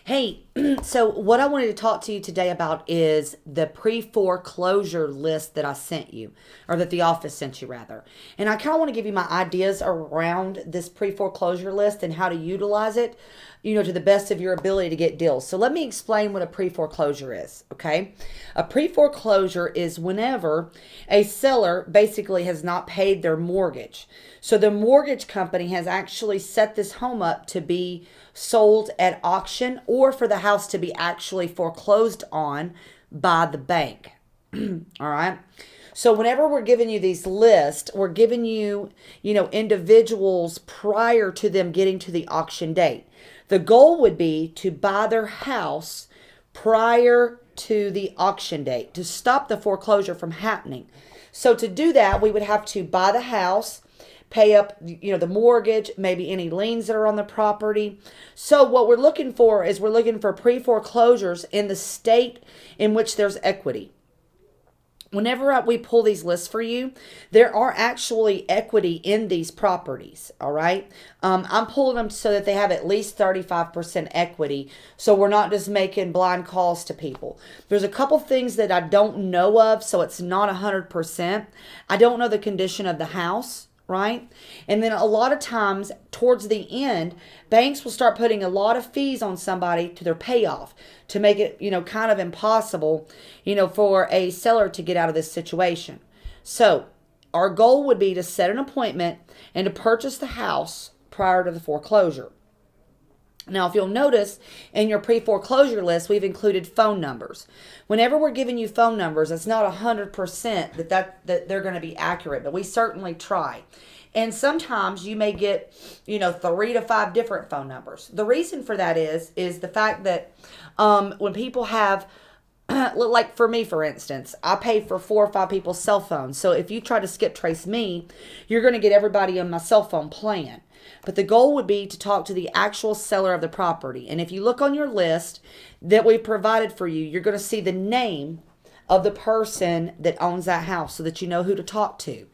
Hey, so what I wanted to talk to you today about is the pre-foreclosure list that I sent you, or that the office sent you rather. And I kind of want to give you my ideas around this pre-foreclosure list and how to utilize it, to the best of your ability to get deals. So let me explain what a pre-foreclosure is, okay? A pre-foreclosure is whenever a seller basically has not paid their mortgage. So the mortgage company has actually set this home up to be sold at auction or for the house to be actually foreclosed on by the bank. All right. So whenever we're giving you these lists, we're giving you, individuals prior to them getting to the auction date. The goal would be to buy their house prior to the auction date to stop the foreclosure from happening. So to do that, we would have to buy the house, pay up, the mortgage, maybe any liens that are on the property. So what we're looking for is we're looking for pre-foreclosures in the state in which there's equity. Whenever we pull these lists for you, there are actually equity in these properties, all right? I'm pulling them so that they have at least 35% equity, so we're not just making blind calls to people. There's a couple things that I don't know of, so it's not 100%. I don't know the condition of the house, right? And then a lot of times towards the end, banks will start putting a lot of fees on somebody to their payoff to make it, kind of impossible, for a seller to get out of this situation. So our goal would be to set an appointment and to purchase the house prior to the foreclosure. Now, if you'll notice in your pre-foreclosure list, we've included phone numbers. Whenever we're giving you phone numbers, it's not 100% that they're going to be accurate, but we certainly try. And sometimes you may get, 3 to 5 different phone numbers. The reason for that is the fact that when people have, like for me, for instance, I pay for 4 or 5 people's cell phones. So if you try to skip trace me, you're going to get everybody on my cell phone plan. But the goal would be to talk to the actual seller of the property. And if you look on your list that we've provided for you, you're going to see the name of the person that owns that house so that you know who to talk to.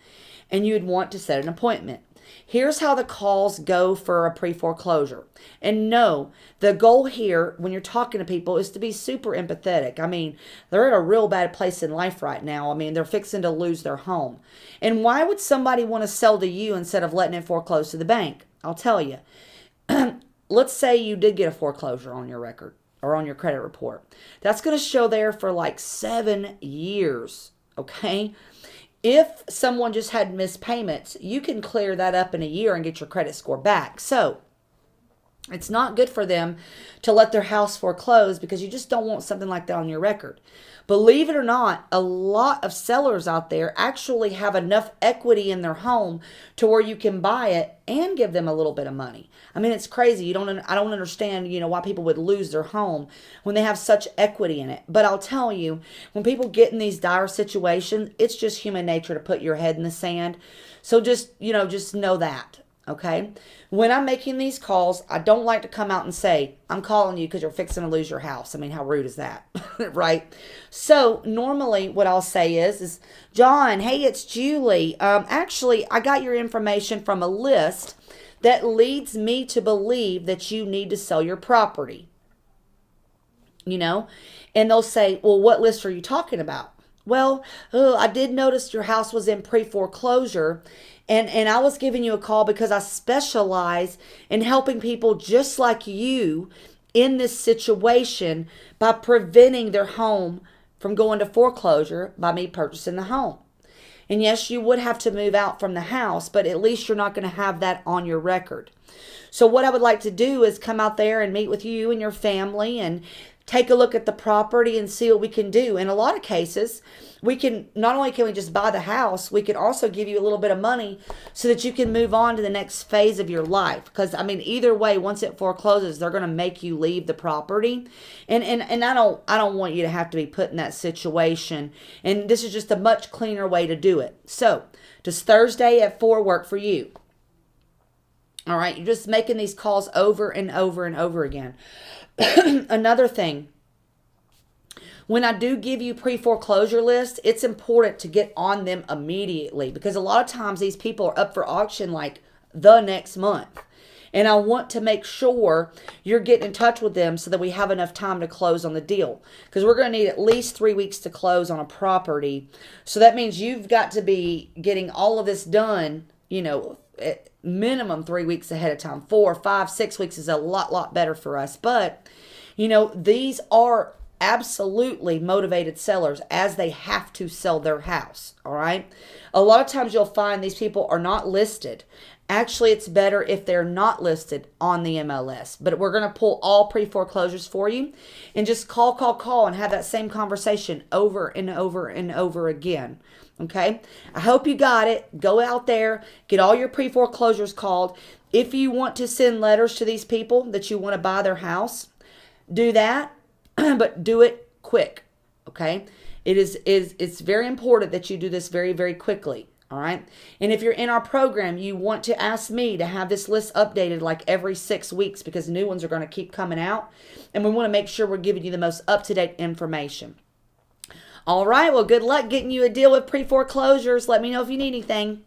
And you would want to set an appointment. Here's how the calls go for a pre-foreclosure. And no, the goal here when you're talking to people is to be super empathetic. I mean, they're at a real bad place in life right now. I mean, they're fixing to lose their home. And why would somebody want to sell to you instead of letting it foreclose to the bank? I'll tell you. Let's say you did get a foreclosure on your record or on your credit report. That's going to show there for like 7 years, okay? If someone just had missed payments, you can clear that up in a year and get your credit score back. So it's not good for them to let their house foreclose because you just don't want something like that on your record. Believe it or not, a lot of sellers out there actually have enough equity in their home to where you can buy it and give them a little bit of money. I mean, it's crazy. I don't understand, why people would lose their home when they have such equity in it. But I'll tell you, when people get in these dire situations, it's just human nature to put your head in the sand. So just know that. Okay. When I'm making these calls, I don't like to come out and say, I'm calling you because you're fixing to lose your house. I mean, how rude is that? Right? So normally what I'll say is, John, hey, it's Julie. Actually, I got your information from a list that leads me to believe that you need to sell your property. And they'll say, well, what list are you talking about? Well, I did notice your house was in pre-foreclosure, and I was giving you a call because I specialize in helping people just like you in this situation by preventing their home from going to foreclosure by me purchasing the home. And yes, you would have to move out from the house, but at least you're not going to have that on your record. So what I would like to do is come out there and meet with you and your family and take a look at the property and see what we can do. In a lot of cases, not only can we just buy the house, we can also give you a little bit of money so that you can move on to the next phase of your life. Because I mean, either way, once it forecloses, they're going to make you leave the property. And I don't want you to have to be put in that situation. And this is just a much cleaner way to do it. So, does Thursday at 4 work for you? All right, you're just making these calls over and over and over again. Another thing, when I do give you pre-foreclosure lists, it's important to get on them immediately because a lot of times these people are up for auction like the next month. And I want to make sure you're getting in touch with them so that we have enough time to close on the deal. Because we're going to need at least 3 weeks to close on a property. So that means you've got to be getting all of this done, at minimum 3 weeks ahead of time. 4, 5, 6 weeks is a lot better for us. But, these are absolutely motivated sellers as they have to sell their house. All right. A lot of times you'll find these people are not listed. Actually, it's better if they're not listed on the MLS. But we're going to pull all pre-foreclosures for you and just call, and have that same conversation over and over and over again. Okay? I hope you got it. Go out there, get all your pre-foreclosures called. If you want to send letters to these people that you want to buy their house, do that, but do it quick. Okay? It's very important that you do this very, very quickly. All right. And if you're in our program, you want to ask me to have this list updated like every 6 weeks because new ones are going to keep coming out. And we want to make sure we're giving you the most up-to-date information. All right. Well, good luck getting you a deal with pre-foreclosures. Let me know if you need anything.